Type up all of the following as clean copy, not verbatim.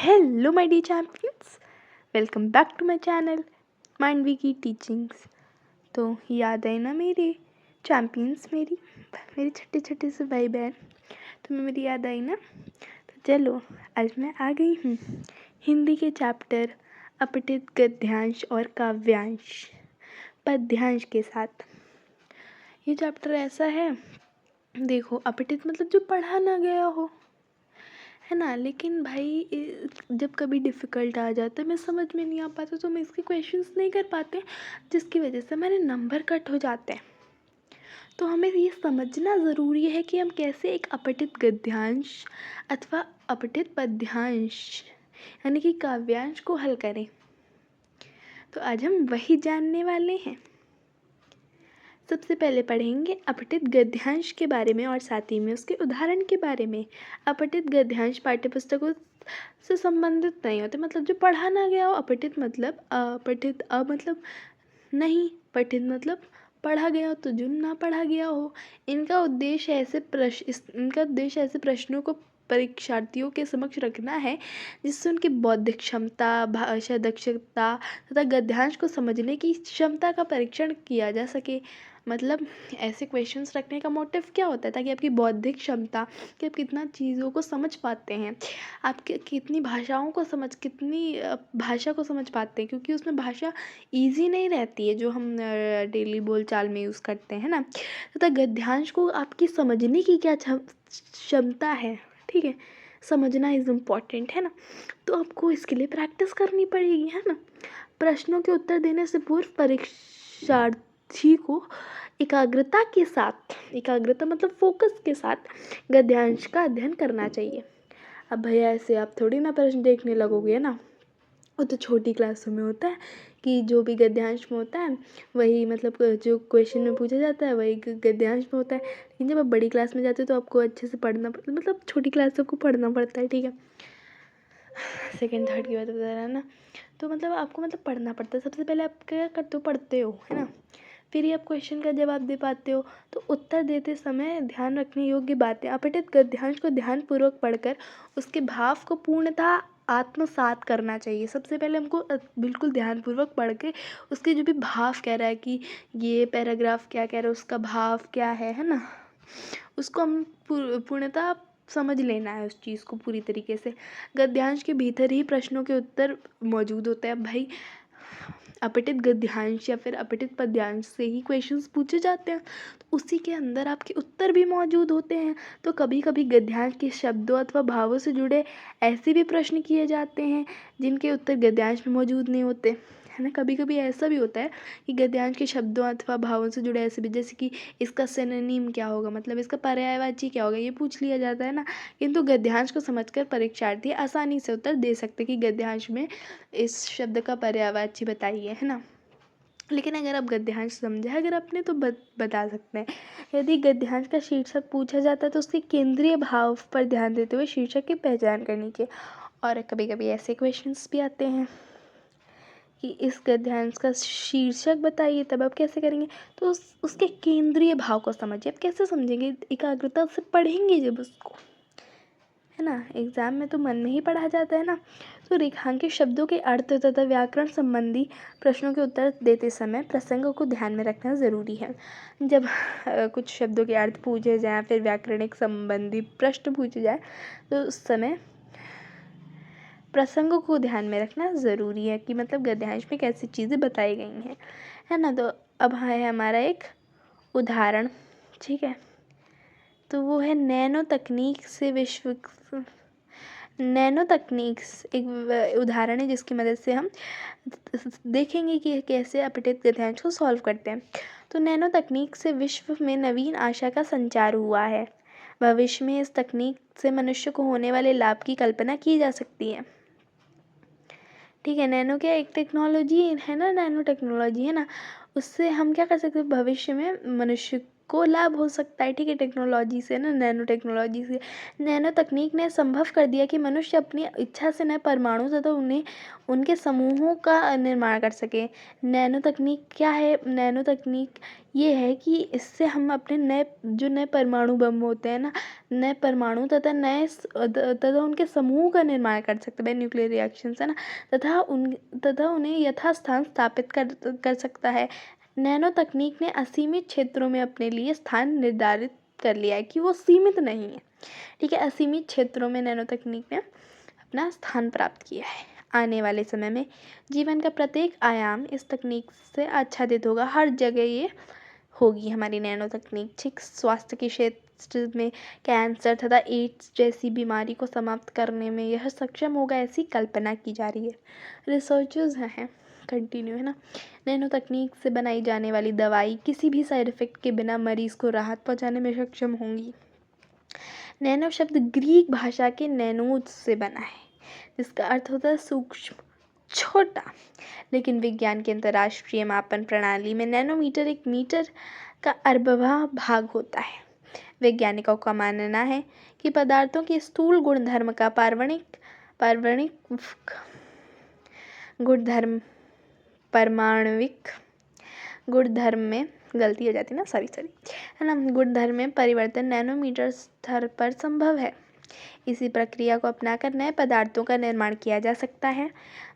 Hello my dear champions, welcome back to my channel MindV की teachings. तो याद है ना मेरे चैम्पियंस, मेरे छोटे छोटे से भाई बहन, तुम्हें मेरी याद आई ना? तो चलो आज मैं आ गई हूँ हिंदी के चैप्टर अपठित गद्यांश और काव्यांश पद्यांश के साथ। ये चैप्टर ऐसा है, देखो अपठित मतलब जो पढ़ा ना गया हो, है ना। लेकिन भाई जब कभी डिफ़िकल्ट आ जाता है, मैं समझ में नहीं आ पाता, तो मैं इसके क्वेश्चंस नहीं कर पाते, जिसकी वजह से हमारे नंबर कट हो जाते हैं। तो हमें ये समझना ज़रूरी है कि हम कैसे एक अपठित गद्यांश अथवा अपठित पद्यांश यानी कि काव्यांश को हल करें। तो आज हम वही जानने वाले हैं। सबसे पहले पढ़ेंगे अपठित गद्यांश के बारे में और साथ ही में उसके उदाहरण के बारे में। अपठित गद्यांश पाठ्यपुस्तकों से संबंधित नहीं होते, मतलब जो पढ़ा ना गया हो। अपठित मतलब अपठित, मतलब नहीं, पठित मतलब पढ़ा गया हो, तो जो ना पढ़ा गया हो। इनका उद्देश्य ऐसे प्रश्नों को परीक्षार्थियों के समक्ष रखना है जिससे उनकी बौद्धिक क्षमता, भाषा दक्षता तथा गद्यांश को समझने की क्षमता का परीक्षण किया जा सके। मतलब ऐसे क्वेश्चंस रखने का मोटिव क्या होता है, ताकि आपकी बौद्धिक क्षमता कि आप कितना चीज़ों को समझ पाते हैं, आप कितनी भाषाओं को कितनी भाषा को समझ पाते हैं, क्योंकि उसमें भाषा इजी नहीं रहती है जो हम डेली बोलचाल में यूज़ करते हैं ना। तथा गद्यांश को आपकी समझने की क्या क्षमता है, ठीक है, समझना इज़ इम्पॉर्टेंट, है ना। तो आपको इसके लिए प्रैक्टिस करनी पड़ेगी, है ना। प्रश्नों के उत्तर देने से पूर्व परीक्षार्थी को एकाग्रता मतलब फोकस के साथ गद्यांश का अध्ययन करना चाहिए। अब भैया ऐसे आप थोड़ी ना प्रश्न देखने लगोगे ना, वो तो छोटी क्लासों में होता है कि जो भी गद्यांश में होता है वही, मतलब जो क्वेश्चन में पूछा जाता है वही गद्यांश में होता है। लेकिन जब आप बड़ी क्लास में जाते हो तो आपको अच्छे से पढ़ना पड़ता है, मतलब छोटी क्लासों को पढ़ना पड़ता है, ठीक है। सेकेंड थर्ड की बात बता रहा है ना। तो मतलब आपको पढ़ना पड़ता है। सबसे पहले आप क्या करते हो, पढ़ते हो, है ना। फिर ही आप क्वेश्चन का जवाब दे पाते हो। तो उत्तर देते समय ध्यान रखने योग्य बातें, अपठित गद्यांश को ध्यानपूर्वक पढ़कर उसके भाव को पूर्णतः आत्मसात करना चाहिए। सबसे पहले हमको बिल्कुल ध्यानपूर्वक पढ़ के उसके जो भी भाव कह रहा है कि ये पैराग्राफ क्या कह रहा है, उसका भाव क्या है ना, उसको हम पूर्णतः समझ लेना है उस चीज़ को पूरी तरीके से। गद्यांश के भीतर ही प्रश्नों के उत्तर मौजूद होते हैं। भाई अपठित गद्यांश या फिर अपठित पद्यांश से ही क्वेश्चंस पूछे जाते हैं, तो उसी के अंदर आपके उत्तर भी मौजूद होते हैं। तो कभी कभी गद्यांश के शब्दों अथवा भावों से जुड़े ऐसे भी प्रश्न किए जाते हैं जिनके उत्तर गद्यांश में मौजूद नहीं होते, है ना। कभी कभी ऐसा भी होता है कि गद्यांश के शब्दों अथवा भावों से जुड़े ऐसे भी, जैसे कि इसका सिनोनिम क्या होगा, मतलब इसका पर्यायवाची क्या होगा, ये पूछ लिया जाता है ना। किंतु गद्यांश को समझकर परीक्षार्थी आसानी से उत्तर दे सकते कि गद्यांश में इस शब्द का पर्यायवाची बताइए, है ना। लेकिन अगर आप गद्यांश समझे अगर आपने तो बता सकते हैं। यदि गद्यांश का शीर्षक पूछा जाता है तो उसके केंद्रीय भाव पर ध्यान देते हुए शीर्षक की पहचान करनी चाहिए। और कभी कभी ऐसे क्वेश्चंस भी आते हैं कि इस गद्यांश का शीर्षक बताइए, तब आप कैसे करेंगे, तो उसके केंद्रीय भाव को समझिए। आप कैसे समझेंगे, एकाग्रता से पढ़ेंगे जब उसको, है ना। एग्जाम में तो मन में ही पढ़ा जाता है ना। तो रेखांकित शब्दों के अर्थ तथा व्याकरण संबंधी प्रश्नों के उत्तर देते समय प्रसंगों को ध्यान में रखना ज़रूरी है। जब कुछ शब्दों के अर्थ पूछे जाएँ, फिर व्याकरणिक संबंधी प्रश्न पूछे जाए, तो उस समय प्रसंगों को ध्यान में रखना ज़रूरी है कि मतलब गद्यांश में कैसी चीज़ें बताई गई हैं, है ना। तो अब है हमारा एक उदाहरण, ठीक है। तो वो है नैनो तकनीक्स एक उदाहरण है जिसकी मदद से हम देखेंगे कि कैसे अपठित गद्यांश को सॉल्व करते हैं। तो नैनो तकनीक से विश्व में नवीन आशा का संचार हुआ है। भविष्य में इस तकनीक से मनुष्य को होने वाले लाभ की कल्पना की जा सकती है, ठीक है। नैनो क्या एक टेक्नोलॉजी है ना, नैनो टेक्नोलॉजी, है ना। उससे हम क्या कर सकते हैं, भविष्य में मनुष्य को लाभ हो सकता है, ठीक है, टेक्नोलॉजी से ना, नैनो टेक्नोलॉजी से। नैनो तकनीक ने संभव कर दिया कि मनुष्य अपनी इच्छा से नए परमाणु तथा उन्हें उनके समूहों का निर्माण कर सके। नैनो तकनीक क्या है? नैनो तकनीक ये है कि इससे हम अपने नए परमाणु बम होते हैं ना, नए परमाणु तथा उनके समूह का निर्माण कर सकते हैं, न्यूक्लियर रिएक्शन है ना, तथा उन्हें यथास्थान स्थापित कर सकता है। नैनो तकनीक ने असीमित क्षेत्रों में अपने लिए स्थान निर्धारित कर लिया है कि वो सीमित नहीं है, ठीक है। असीमित क्षेत्रों में नैनो तकनीक ने अपना स्थान प्राप्त किया है। आने वाले समय में जीवन का प्रत्येक आयाम इस तकनीक से आच्छादित होगा। हर जगह ये होगी हमारी नैनो तकनीक, ठीक। स्वास्थ्य के क्षेत्र में कैंसर तथा एड्स जैसी बीमारी को समाप्त करने में यह सक्षम होगा, ऐसी कल्पना की जा रही है। रिसर्चर्स हैं कंटिन्यू, है ना। नैनो तकनीक से बनाई जाने वाली दवाई किसी भी साइड इफेक्ट के बिना मरीज को राहत पहुंचाने में सक्षम होंगी। नैनो शब्द ग्रीक भाषा के नैनोज से बना है, जिसका अर्थ होता है सूक्ष्म, छोटा। लेकिन विज्ञान की अंतर्राष्ट्रीय मापन प्रणाली में नैनोमीटर एक मीटर का 1/4वां भाग होता है। वैज्ञानिकों का मानना है कि पदार्थों के स्थूल गुणधर्म का परमाणविक गुणधर्म में गलती हो जाती है ना, सॉरी है ना, गुणधर्म में परिवर्तन नैनोमीटर स्तर पर संभव है। इसी प्रक्रिया को अपनाकर नए पदार्थों का निर्माण किया जा सकता है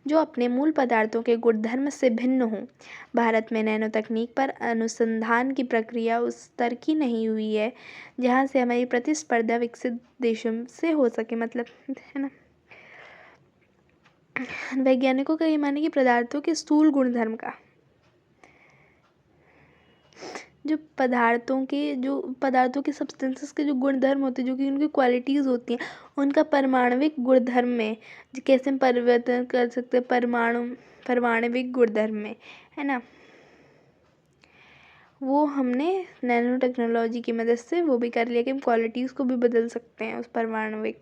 जो अपने मूल पदार्थों के गुणधर्म से भिन्न हों। भारत में नैनो तकनीक पर अनुसंधान की प्रक्रिया उस स्तर की नहीं हुई है जहाँ से हमारी प्रतिस्पर्धा विकसित देशों से हो सके, मतलब, है ना। वैज्ञानिकों का ये मानना है कि पदार्थों के स्थूल गुणधर्म का जो पदार्थों के सब्सटेंसेस के जो गुणधर्म होते हैं, जो कि उनकी क्वालिटीज़ होती हैं, उनका परमाणविक गुणधर्म में कैसे हम परिवर्तन कर सकते हैं, परमाणविक गुणधर्म में, है ना। वो हमने नैनो टेक्नोलॉजी की मदद से वो भी कर लिया कि हम क्वालिटीज़ को भी बदल सकते हैं, उस परमाणविक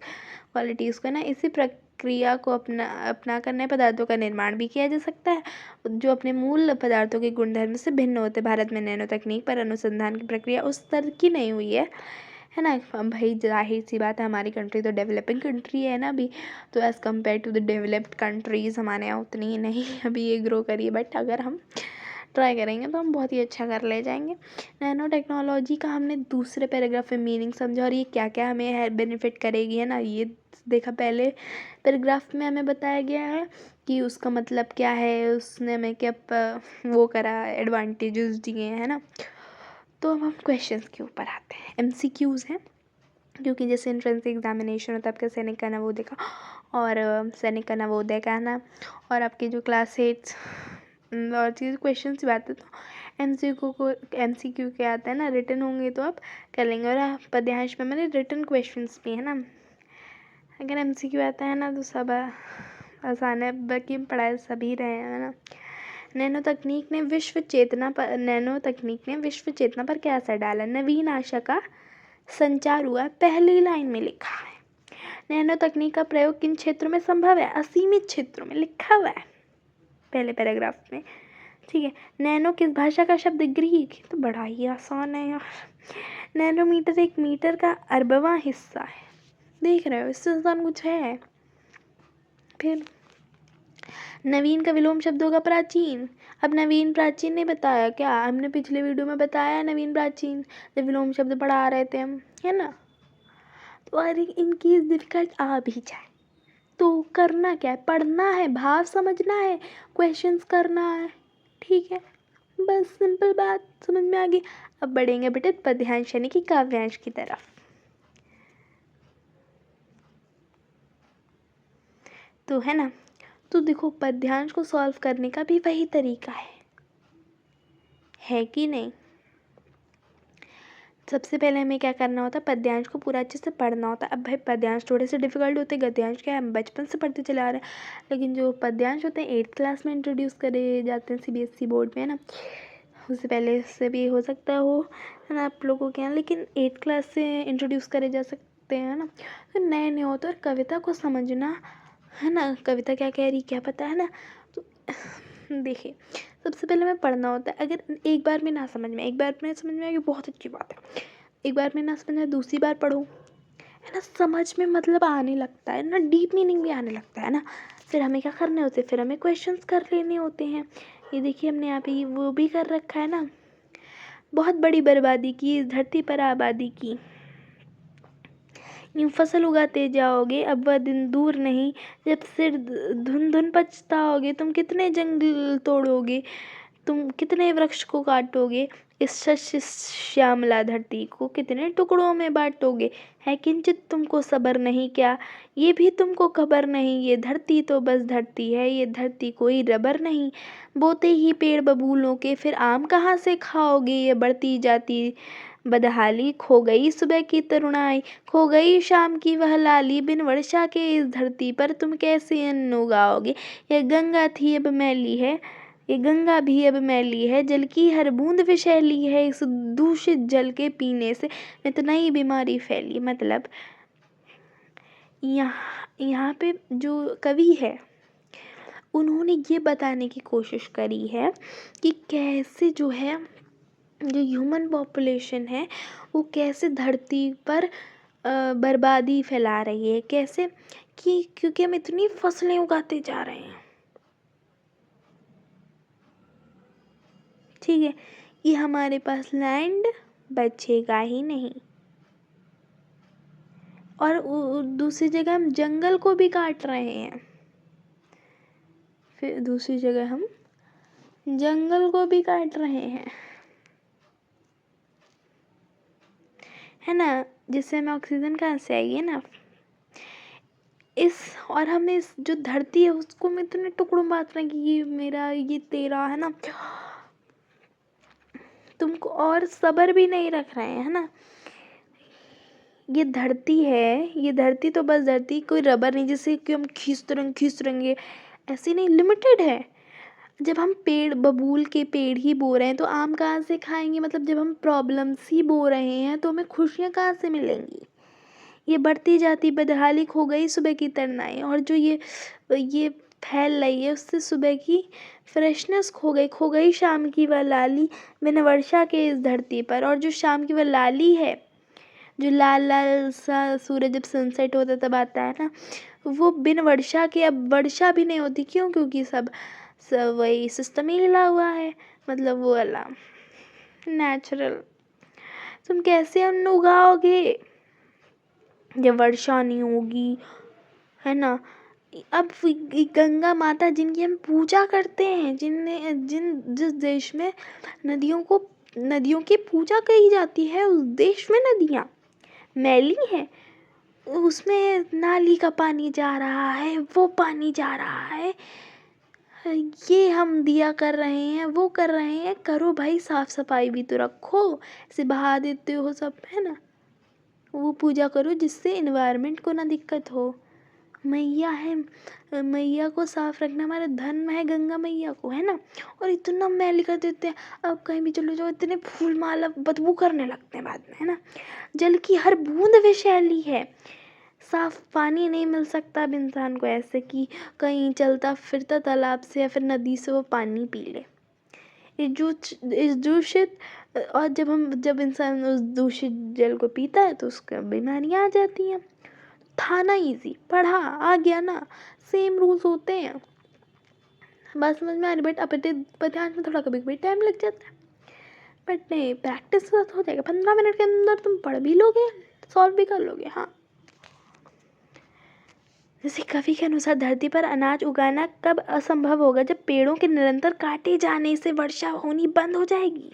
क्वालिटीज़ को ना। इसी प्रक्रिया को अपना कर नए पदार्थों का निर्माण भी किया जा सकता है जो अपने मूल पदार्थों के गुणधर्म से भिन्न होते हैं। भारत में नैनो तकनीक पर अनुसंधान की प्रक्रिया उस स्तर की नहीं हुई है ना। अब भाई जाहिर सी बात है, हमारी कंट्री तो डेवलपिंग कंट्री है ना अभी, तो as compare to the developed countries हमारे यहाँ उतनी ही नहीं अभी ये ग्रो करी है, बट अगर हम ट्राई करेंगे तो हम बहुत ही अच्छा कर ले जाएंगे। नैनो टेक्नोलॉजी का हमने दूसरे पैराग्राफ में मीनिंग समझा और ये क्या क्या हमें बेनिफिट करेगी, है ना, ये देखा। पहले पैराग्राफ में हमें बताया गया है कि उसका मतलब क्या है, उसने हमें क्या वो करा, एडवांटेजेस दिए हैं, है ना। तो अब हम क्वेश्चंस के ऊपर आते हैं। MCQs हैं, क्योंकि जैसे एंट्रेंस एग्जामिनेशन होता है आपका सैनिक का नवोदय का, और सैनिक का नवोदय का, है ना, और आपके जो क्लास 8 और चीज़ क्वेश्चन की बात है तो MCQ क्या आता है ना, रिटन होंगे तो आप कर लेंगे। और पद्यांश में मैंने रिटन क्वेश्चंस भी है ना। अगर MCQ आता है ना तो सब आसान है, बाकी पढ़ाई सभी रहे हैं, है ना। नैनो तकनीक ने विश्व चेतना पर क्या असर डाला? नवीन आशा का संचार हुआ, पहली लाइन में लिखा है। नैनो तकनीक का प्रयोग किन क्षेत्रों में संभव है? असीमित क्षेत्रों में, लिखा हुआ है पहले पैराग्राफ में, ठीक है। नैनो किस भाषा का शब्द? ग्रीक। तो बड़ा ही आसान है यार। नैनोमीटर एक मीटर का 1/4वां हिस्सा है, देख रहे हो, इससे आसान कुछ है? फिर नवीन का विलोम शब्द होगा प्राचीन। अब नवीन प्राचीन नहीं बताया क्या? हमने पिछले वीडियो में बताया नवीन प्राचीन, जब विलोम शब्द पढ़ा रहे थे हम, है ना। तो अरे इनकेस डिफिकल्ट आ भी जाए तो करना क्या है? पढ़ना है, भाव समझना है, क्वेश्चंस करना है, ठीक है, बस सिंपल बात समझ में आ गई। अब बढ़ेंगे बेटे पद्यांश यानी कि काव्यांश की तरफ। तो है ना, तो देखो पद्यांश को सॉल्व करने का भी वही तरीका है कि नहीं। सबसे पहले हमें क्या करना होता है? पद्यांश को पूरा अच्छे से पढ़ना होता है। अब भाई पद्यांश थोड़े से डिफिकल्ट होते हैं, गद्यांश क्या है हम बचपन से पढ़ते चले आ रहे हैं, लेकिन जो पद्यांश होते हैं 8th क्लास में इंट्रोड्यूस करे जाते हैं CBSE बोर्ड में, है ना। उससे पहले से भी हो सकता है ना आप लोगों के यहाँ, लेकिन 8th क्लास से इंट्रोड्यूस करे जा सकते हैं, है ना। तो नए नए होते और कविता को समझना, है ना, कविता क्या कह रही क्या पता, है ना। तो देखिए, सबसे पहले हमें पढ़ना होता है। अगर एक बार में ना समझ में, एक बार में समझ में आ गई बहुत अच्छी बात है। एक बार में ना समझ में, दूसरी बार पढ़ो, है ना, समझ में मतलब आने लगता है ना, डीप मीनिंग भी आने लगता है ना। फिर हमें क्या करने होते हैं, फिर हमें क्वेश्चंस कर लेने होते हैं। ये देखिए हमने यहाँ पे वो भी कर रखा है ना, बहुत बड़ी बर्बादी की इस धरती पर आबादी की, यूं फसल उगाते जाओगे अब वह दिन दूर नहीं, जब सिर धुन धुन पछताओगे। तुम कितने जंगल तोड़ोगे, तुम कितने वृक्ष को काटोगे, इस शस्य श्यामला धरती को कितने टुकड़ों में बांटोगे। है किंचित तुमको सबर नहीं क्या, ये भी तुमको खबर नहीं, ये धरती तो बस धरती है, ये धरती कोई रबर नहीं। बोते ही पेड़ बबूलों के फिर आम कहाँ से खाओगे, ये बढ़ती जाती बदहाली। खो गई सुबह की तरुणाई, खो गई शाम की वह लाली, बिन वर्षा के इस धरती पर तुम कैसे अन्न उगाओगे। यह गंगा थी अब मैली है, ये गंगा भी अब मैली है, जल की हर बूंद विषैली है, इस दूषित जल के पीने से नित नई बीमारी फैली। मतलब यहाँ पे जो कवि है उन्होंने ये बताने की कोशिश करी है कि कैसे जो है, जो ह्यूमन पॉपुलेशन है वो कैसे धरती पर बर्बादी फैला रही है, कैसे कि क्योंकि हम इतनी फसलें उगाते जा रहे हैं, ठीक है, कि हमारे पास लैंड बचेगा ही नहीं। और दूसरी जगह हम जंगल को भी काट रहे हैं, फिर दूसरी जगह हम जंगल को भी काट रहे हैं, है ना, जिससे हमें ऑक्सीजन कहाँ से आएगी ना। और हम इस जो धरती है उसको हम इतने टुकड़ों में बांट रहे हैं कि ये मेरा, ये तेरा, है ना, तुमको और सब्र भी नहीं रख रहे हैं, है ना। ये धरती है, ये धरती तो बस धरती, कोई रबर नहीं जिससे कि हम खींच रहेंगे, ऐसी नहीं, लिमिटेड है। जब हम पेड़ बबूल के पेड़ ही बो रहे हैं तो आम कहाँ से खाएंगे, मतलब जब हम प्रॉब्लम्स ही बो रहे हैं तो हमें खुशियाँ कहाँ से मिलेंगी। ये बढ़ती जाती बदहाली, खो गई सुबह की तन्हाई, और जो ये फैल रही है उससे सुबह की फ्रेशनेस खो गई शाम की वह लाली, बिन वर्षा के इस धरती पर। और जो शाम की वह लाली है, जो लाल लाल सा सूरज जब सनसेट होता है तब आता है ना, वो बिन वर्षा के अब वर्षा भी नहीं होती। क्यों? क्योंकि सब वही सिस्टम ही हिला हुआ है, मतलब वो वाला नेचुरल। तुम कैसे अन्न उगाओगे जब वर्षा नहीं होगी, है ना। अब गंगा माता जिनकी हम पूजा करते हैं, जिस देश में नदियों की पूजा कही जाती है, उस देश में नदियाँ मैली हैं, उसमें नाली का पानी जा रहा है, वो पानी जा रहा है, ये हम दिया कर रहे हैं, वो कर रहे हैं। करो भाई, साफ सफाई भी तो रखो, ऐसे बहा देते हो सब, है ना। वो पूजा करो जिससे इन्वायरमेंट को ना दिक्कत हो। मैया है, मैया को साफ रखना हमारा धर्म है, गंगा मैया को, है ना। और इतना मैली कर देते हैं, अब कहीं भी चलो जाओ इतने फूल माला बदबू करने लगते हैं बाद में, है ना। जल की हर बूंद विषैली है, साफ पानी नहीं मिल सकता अब इंसान को ऐसे कि कहीं चलता फिरता तालाब से या फिर नदी से वो पानी पी ले। इस दूषित, और जब इंसान उस दूषित जल को पीता है तो उसको बीमारियां आ जाती हैं। था ना इजी, पढ़ा आ गया ना, सेम रूल्स होते हैं, बात समझ में आ रही। बट ध्यान में थोड़ा कभी कभी टाइम लग जाता है, बट नहीं, प्रैक्टिस से हो जाएगा। 15 मिनट के अंदर तुम पढ़ भी लोगे, सॉल्व भी कर लोगे। हाँ, जैसे कवि के अनुसार धरती पर अनाज उगाना कब असंभव होगा, जब पेड़ों के निरंतर काटे जाने से वर्षा होनी बंद हो जाएगी,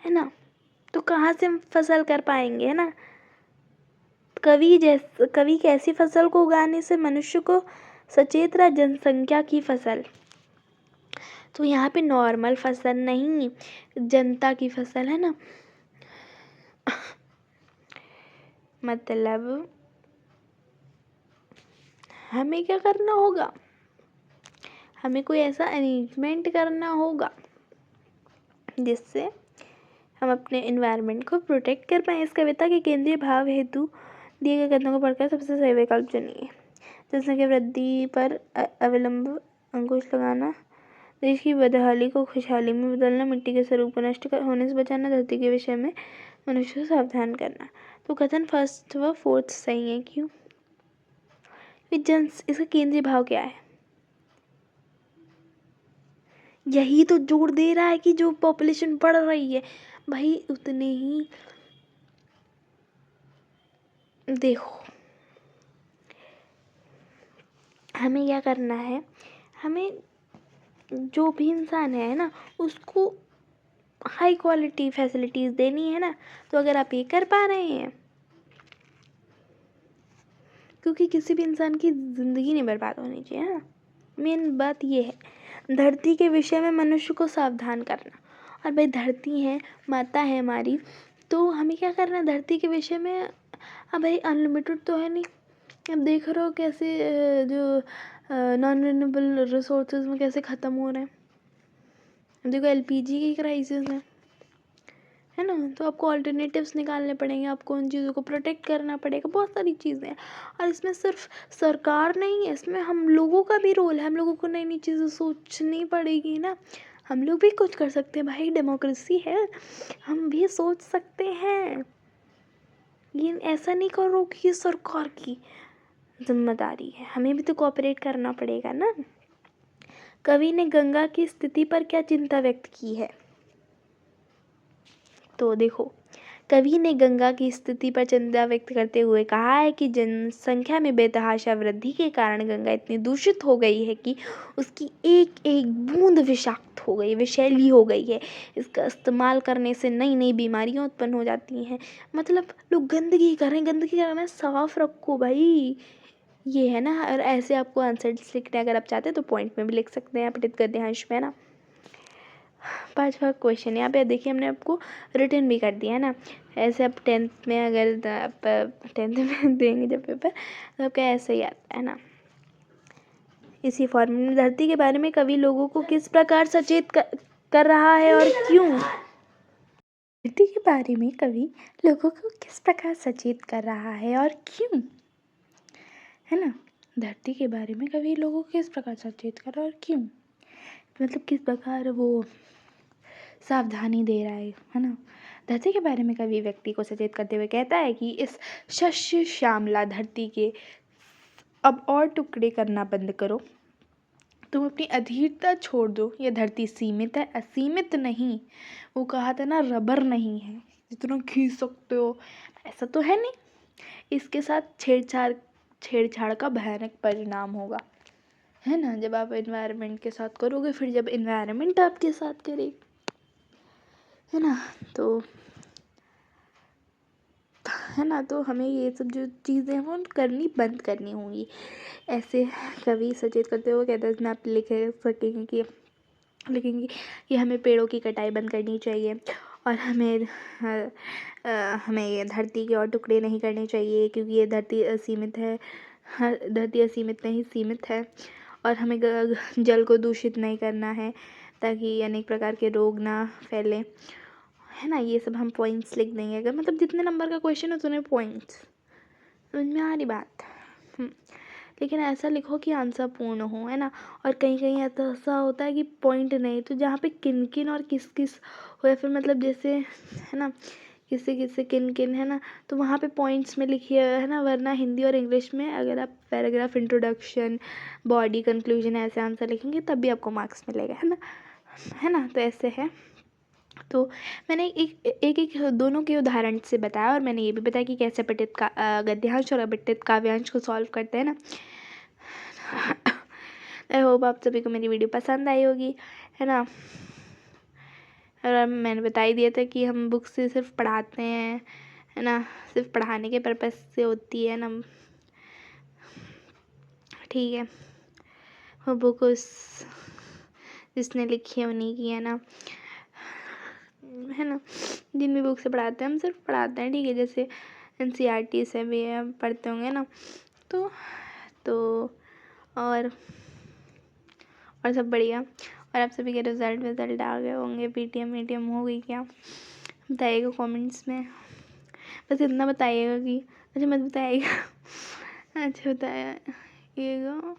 है ना। तो कहाँ से हम फसल कर पाएंगे, है ना। कवि कैसी फसल को उगाने से मनुष्य को सचेत रहा, जनसंख्या की फसल। तो यहाँ पे नॉर्मल फसल नहीं, जनता की फसल, है ना। मतलब हमें क्या करना होगा, हमें कोई ऐसा अरेंजमेंट करना होगा जिससे हम अपने एनवायरनमेंट को प्रोटेक्ट कर पाएँ। इस कविता के केंद्रीय भाव हेतु दिए गए कथनों को पढ़कर सबसे सही विकल्प चुनिए। जनसंख्या वृद्धि पर अविलंब अंकुश लगाना, देश की बदहाली को खुशहाली में बदलना, मिट्टी के स्वरूप को नष्ट होने से बचाना, धरती के विषय में मनुष्य को सावधान करना। तो कथन फर्स्ट व फोर्थ सही है। क्यों? इसका केंद्रीय भाव क्या है? यही तो जोर दे रहा है कि जो पॉपुलेशन बढ़ रही है भाई उतने ही देखो हमें क्या करना है, हमें जो भी इंसान है ना उसको हाई क्वालिटी फैसिलिटीज़ देनी है ना। तो अगर आप ये कर पा रहे हैं, क्योंकि किसी भी इंसान की ज़िंदगी नहीं बर्बाद होनी चाहिए ना, मेन बात ये है। धरती के विषय में मनुष्य को सावधान करना, और भाई धरती है माता है हमारी, तो हमें क्या करना है धरती के विषय में। अब भाई अनलिमिटेड तो है नहीं, अब देख रहे हो कैसे जो नॉन रिन्यूएबल रिसोर्सेज में कैसे ख़त्म हो रहे हैं। देखो एलपीजी की क्राइसिस है ना, तो आपको ऑल्टरनेटिव्स निकालने पड़ेंगे, आपको उन चीज़ों को प्रोटेक्ट करना पड़ेगा, बहुत सारी चीज़ें हैं। और इसमें सिर्फ सरकार नहीं है, इसमें हम लोगों का भी रोल है, हम लोगों को नई नई चीज़ें सोचनी पड़ेगी ना। हम लोग भी कुछ कर सकते हैं भाई, डेमोक्रेसी है, हम भी सोच सकते हैं। ये ऐसा नहीं करो कि ये सरकार की जिम्मेदारी है, हमें भी तो कोऑपरेट करना पड़ेगा ना। कवि ने गंगा की स्थिति पर क्या चिंता व्यक्त की है? तो देखो कवि ने गंगा की स्थिति पर चिंता व्यक्त करते हुए कहा है कि जनसंख्या में बेतहाशा वृद्धि के कारण गंगा इतनी दूषित हो गई है कि उसकी एक एक बूंद विषाक्त हो गई, विषैली हो गई है। इसका इस्तेमाल करने से नई नई बीमारियां उत्पन्न हो जाती हैं। मतलब लोग गंदगी करें, गंदगी करना, साफ रखो भाई, ये है ना। और ऐसे आपको आंसर्स लिखने अगर आप चाहते हैं तो पॉइंट में भी लिख सकते हैं पठित गद्यांश में, है ना। 5वां क्वेश्चन यहाँ पे देखिए हमने आपको रिटर्न भी कर दिया है ना। ऐसे आप 10th में अगर आप 10th में देंगे जब पेपर तो आपका ऐसे ही आता है ना। इसी फॉर्मूले में धरती के बारे में कवि लोगों को किस प्रकार सचेत कर रहा है और क्यों? धरती के बारे में कवि लोगों को किस प्रकार सचेत कर रहा है और क्यों, है ना। धरती के बारे में कवि लोगों को किस प्रकार सचेत कर रहा है और क्यों, मतलब किस प्रकार वो सावधानी दे रहा है ना। धरती के बारे में कवि व्यक्ति को सचेत करते हुए कहता है कि इस शस्य श्यामला धरती के अब और टुकड़े करना बंद करो, तुम अपनी अधीरता छोड़ दो। यह धरती सीमित है, असीमित नहीं। वो कहा था ना रबर नहीं है जितना खींच सकते हो, ऐसा तो है नहीं। इसके साथ छेड़छाड़ का भयानक परिणाम होगा, है ना। जब आप एनवायरनमेंट के साथ करोगे, फिर जब एनवायरनमेंट आपके साथ करे, है ना, तो है ना, तो हमें ये सब जो चीज़ें हैं वो करनी बंद करनी होंगी। ऐसे कवि सचेत करते हुए कहते हैं आप लिखेंगे कि हमें पेड़ों की कटाई बंद करनी चाहिए, और हमें ये धरती के और टुकड़े नहीं करने चाहिए, क्योंकि ये धरती असीमित है, धरती असीमित नहीं सीमित है। और हमें जल को दूषित नहीं करना है ताकि अनेक प्रकार के रोग ना फैलें, है ना। ये सब हम पॉइंट्स लिख देंगे, अगर मतलब जितने नंबर का क्वेश्चन है उतने पॉइंट्स, समझ में आ रही बात। लेकिन ऐसा लिखो कि आंसर पूर्ण हो, है ना। और कहीं कहीं ऐसा होता है कि पॉइंट नहीं, तो जहाँ पे किन किन और किस किस हो, या फिर मतलब जैसे है ना किससे किससे किन किन, है ना, तो वहाँ पे पॉइंट्स में लिखिए, है ना। वरना हिंदी और इंग्लिश में अगर आप पैराग्राफ, इंट्रोडक्शन, बॉडी, कंक्लूजन ऐसे आंसर लिखेंगे तब भी आपको मार्क्स मिलेगा, है ना। तो ऐसे है। तो मैंने एक दोनों के उदाहरण से बताया, और मैंने ये भी बताया कि कैसे पठित का गद्यांश और अपठित काव्यांश को सॉल्व करते हैं ना। आई होप आप सभी को मेरी वीडियो पसंद आई होगी, है ना। और मैंने बता ही दिया था कि हम बुक से सिर्फ पढ़ाते हैं, है ना, सिर्फ पढ़ाने के पर्पज़ से होती है ना, ठीक है। वो बुक जिसने लिखी है उन्हीं की है ना, है ना। जिन भी बुक से पढ़ाते हैं हम सिर्फ पढ़ाते हैं, ठीक है। जैसे NCERT से भी पढ़ते होंगे ना, तो और सब बढ़िया। और आप सभी के रिज़ल्ट आ गए होंगे, PTM हो गई क्या, बताइएगा कमेंट्स में। बस इतना बताइएगा कि अच्छा मत बताइएगा अच्छा बताइएगा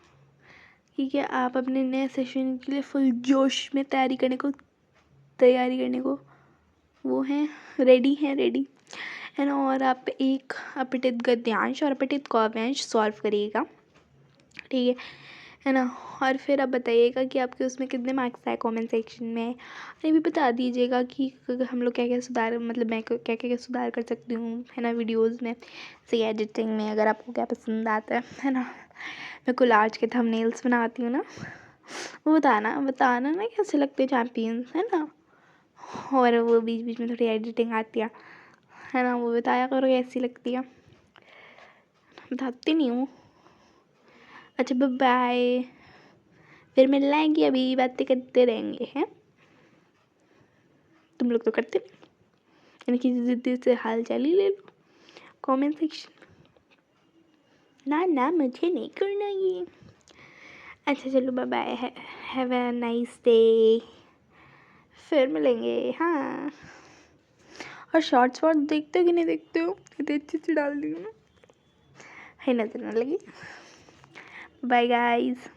ठीक है, आप अपने नए सेशन के लिए फुल जोश में तैयारी करने को वो हैं, रेडी है ना। और आप एक अपठित गद्यांश और अपठित काव्यांश सॉल्व करिएगा, ठीक है ना। और फिर आप बताइएगा कि आपके उसमें कितने मार्क्स आए कमेंट सेक्शन में। और ये भी बता दीजिएगा कि हम लोग क्या क्या सुधार, मतलब मैं क्या क्या सुधार कर सकती हूँ, है ना, वीडियोज़ में, सही एडिटिंग में, अगर आपको क्या पसंद आता है ना। मैं कोलाज के थंबनेल्स बनाती हूँ ना, वो बताना ना कैसे लगते हैं चैंपियंस, है ना। और वो बीच बीच में थोड़ी एडिटिंग आती है ना, वो बताया करो कैसी लगती है। बताती नहीं हूँ। अच्छा बाय, फिर मिल लाएंगे, अभी बातें करते रहेंगे हैं। तुम लोग तो करते नहीं, यानी किसी जिद्दी से हाल चाल ही ले लो कमेंट सेक्शन। ना मुझे नहीं करना ये। अच्छा चलो bye bye, have a nice day, फिर मिलेंगे। हाँ, और शॉर्ट्स वॉर्ट्स देखते हो कि नहीं देखते हो, इतने अच्छे से डाल दी हूँ ना, है नजर ना लगी। Bye guys.